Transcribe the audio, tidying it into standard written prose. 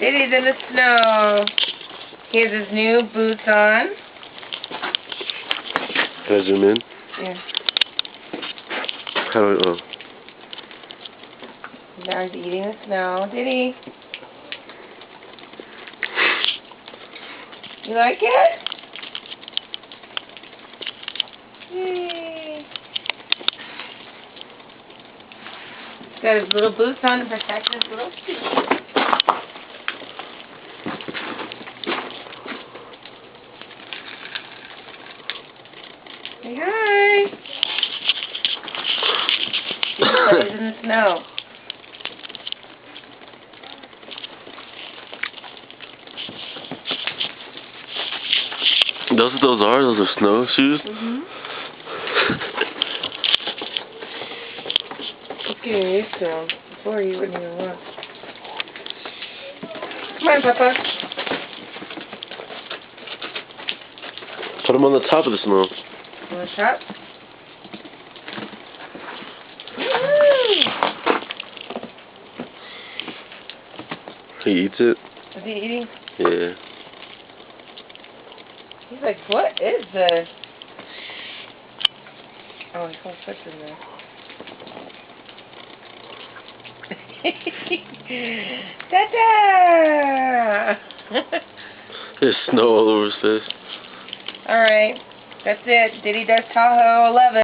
Diddy's in the snow. He has his new boots on. Can I zoom in? Yeah. How do I, oh. Now he's eating the snow. Diddy. You like it? Yay. He's got his little boots on to protect his little feet. Say hi. He plays in the snow. Those are? Those are snowshoes? Mm-hmm. Okay, so before you wouldn't even look. Come on, Papa. Put them on the top of the snow. On the top? He eats it? Is he eating? Yeah. He's like, what is this? Oh, he's going to put in there. Ta-da! There's snow all over his face. Alright, that's it. Diddy does Tahoe 11.